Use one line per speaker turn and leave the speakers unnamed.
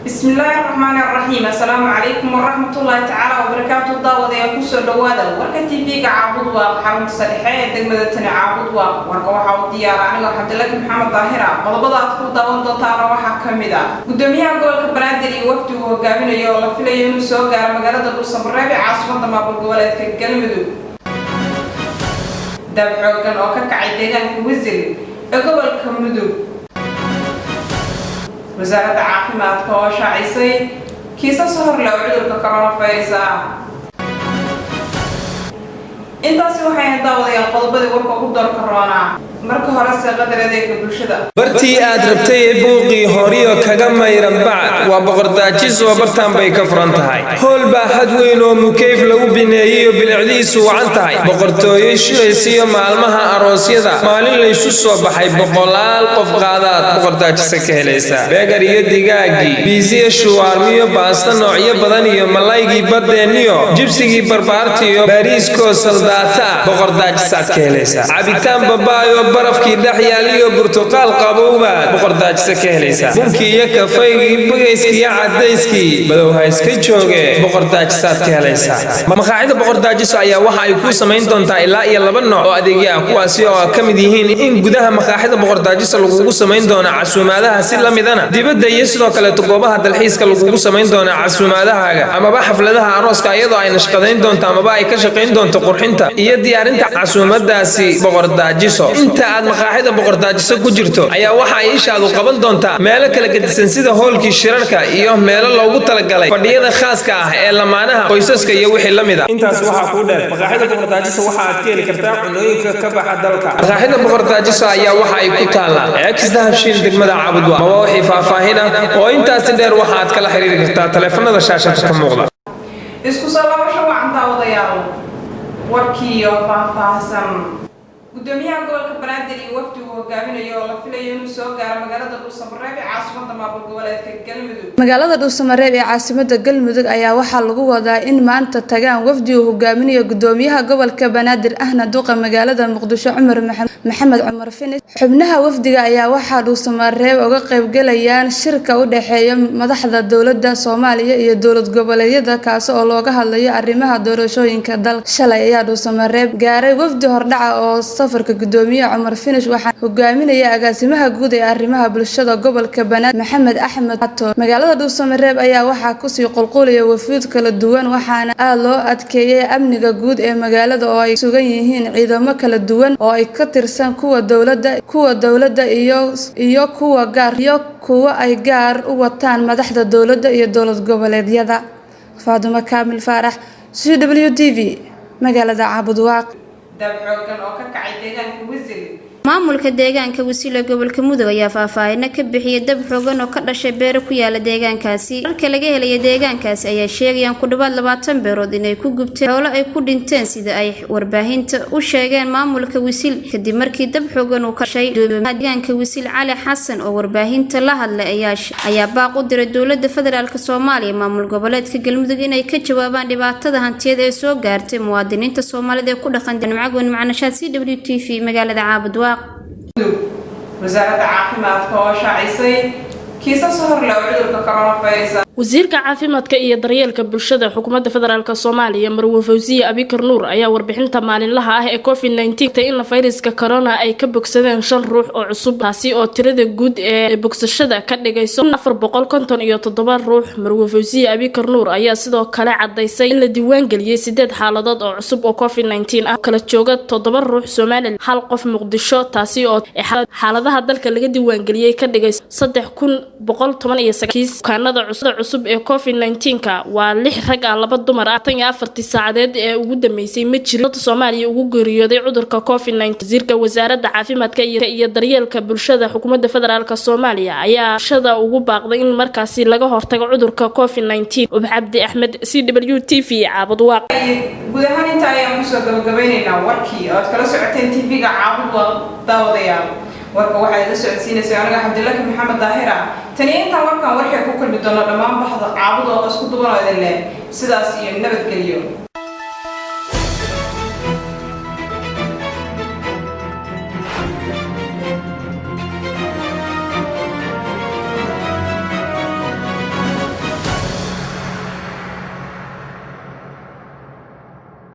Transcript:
بسم الله الرحمن الرحيم. السلام عليكم ورحمة الله تعالى وبركاته. داود يا كوسو دوادا وركتي فيك عابد وحرم صالحين دغمدتنا عابد وركو waxaa diyaar aniga Cabdullaahi Maxamed Daahira qodobada ku daawan doontaan waxa kamid ah gudoomiyaha gobolka Banaadir iyo wafdi uu hogaaminayo oo la filayo inuu soo gaaro magaalada Dhuusamareeb ee caasimadda maamul goboleedka Galmudug. dab xooggan oo ka kacay deegaanka Wisil ee gobolka Mudug. وزارة العافية كوشا عيسي كيسا صهر لو عدو كورونا فيروس انت سوحي هداودي القلب وركو قدر كورونا marka hore shaqada adeega bulshada
bartii aad rabtay buuqii horiyo kaga mayran bacad waa boqordaajis oo bartaan bay ka furan tahay hool baa had weyn oo mukeyf lagu bineeyo bilcdiisu wacan tahay boqortooyo shiraysiyo maalmaha aroosyada maalin la isu soo baxay boqolaal qof qaadaad boqordaajisa ka helaysa beegar iyo digaagii biisiyo shuwaarmiyo baasta noocyo badan iyo malaygii badeeniyo jibsigii barbaartiyo bariiskoo saldaata boqordaajisaad ka helaysa cabitaan babaayo barafkii dhaxyaaliyo burtuqaal qabowba boqordaajisa ka helaysa bunkii iyo kafeygii bugayskii iyo cadayskii badowha iska jooge boqordaajisaad ka helaysa maqaayada boqordaajiso ayaa waxa ay ku samayn doontaa ilaa iyo 2 nooc oo adeegyo ah kuwaasi oo ka mid yihiin in gudaha maqaayada boqordaajiso lagu samayn doono casuumaadaha si la midana dibadda iyo sidoo kale goobaha dalxiiska lagu samayn doono casuumaadahaaga amaba xafladaha arooska iyadoo ay nashqadeyn doonto amaba ay ka shaqeyn doonto qurxinta iyo diyaarinta casuumadaasi boqordaajiso aad maqaaxida boqordaajiso ku jirto ayaa waxa ay ishaadu qaban doontaa meelo kala gedisan sida hoolkii shirarka iyo meelo loogu talagalay fadhiyada khaaska ah ee lamaanaha qoysaska iyo wixii la mid ah intaas waxa ku dheer maqaaxida boqordaajiso waxa aad ka heli kartaa cunooyinka ka baxa dalka maqaaxida boqordaajiso ayaa waxa ay ku taalaa eexdahabshiil degmada Caabudwa ma wixii faahfaahin oo intaas dheer waxa aad kala xiriiri kartaa taleefanada shaashada ka muuqda
isku soo laabasho wacan daawadayaal warkii oo faahfaahsan gudoomiyaha gobolka Banaadir iyo wafdi uu hogaaminayo oo la filayo inuu soo gaaro magaalada Dhuusamareeb ee caasimadda maamul goboleedka Galmudug.
magaalada Dhuusamareeb ee caasimadda Galmudug ayaa waxaa lagu wadaa in maanta tagaan wafdi uu hogaaminayo gudoomiyaha gobolka Banaadir ahna duqa magaalada Muqdisho Cumar Maxamed Cumar Finis. xubnaha wafdiga ayaa waxaa Dhuusamareeb uga qayb galayaan shirka u dhaxeeya madaxda dawladda Soomaaliya iyo dawlad goboleedyada kaas oo looga hadlayo arrimaha doorashooyinka dalka. shalay ayaa Dhuusamareeb gaaray wafdi hordhaca oo safarka gudoomiyaha Cumar Finis waxaa hogaaminaya agaasimaha guud ee arrimaha bulshada gobolka Banaadir Maxamed Axmed Xato. magaalada Dhuusamareeb ayaa waxaa ku sii qulqulaya wafuud kala duwan waxaana aad loo adkeeyay amniga guud ee magaalada oo ay sugan yihiin ciidamo kala duwan oo ay ka tirsan kuwa dawladda iyo kuwa ay gaar u wataan madaxda dawladda iyo dawlad goboleedyada. Faaduma Kaamil Faarax CWTV magaalada Caabudwa.
dab xooggan oo ka kacay deegaanka Wisil
maamulka deegaanka Wisil ee gobolka Mudug ayaa faahfaahin ka bixiyay dab xooggan oo ka dhashay beero ku yaala deegaankaasi marka laga helay deegaankaasi ayaa sheegayaan ku dhawaad 20 beerood inay ku gubteen xoolo ay ku dhinteen sida ay warbaahinta u sheegeen maamulka Wisil kadib markii dab xooggan uu ka dhashay deegaanka Wisil Cali Xasan oo warbaahinta la hadlay ayaa baaq u diray dawladda federaalka Soomaaliya maamul goboleedka Galmudug inay ka jawaabaan dhibaatada hantiyeed ee soo gaartay muwaadiniinta Soomaaliyeed ee ku dhaqan macagwan macnashaad CWTV magaalada Caabudwa.
وزارة العافية كوشا عيسي كيسا صهر لو عدو كورونا فيروس
wasiirka caafimaadka iyo daryeelka bulshada xukuumadda federaalka Soomaaliya Marwo Fawziya Abikar Nuur ayaa warbixinta maalinlaha ah ee COVID-19 in fayraska corona ay ka bogsadeen 5 ruux oo cusub taasi oo tirada guud ee bogsashada ka dhigayso 457 ruux. Marwo Fawziya Abikar Nuur ayaa sidoo kale cadeysay in la diiwaan galiyay 8 xaaladood oo cusub oo COVID-19 ah kala jooga 7 ruux Soomaaliya hal qof Muqdisho taasi oo xaaladaha dalka laga diiwaan galiyay ka dhigayso 3119 kaanada cusub ee COVID-19 waa 6 rag ah 2 dumar ah 4 saacadeed ee ugu dhameysay ma jiro Soomaaliya ugu geeriyooday cudurka COVID-19. wasiirka wasaaradda caafimaadka iyo daryeelka bulshada xukuumadda federaalka Soomaaliya ayaa shada ugu baaqday in markaasi laga hortago cudurka COVID-19. Cabdi Axmed CWTV Caabudwa.
gudahaan inta ayaan ku soo gabagabaynaynaa warkii oo kala socoteen TV-ga Caabudwa daawadayaal warka waxay la socodsiinaysaa aniga Cabdullaahi Maxamed Daahira tani inta warkan waxay ku kulmi doona dhammaan baxda Caabudwa oo isku duwan oo idin leh sidaas iyo nabadgelyo.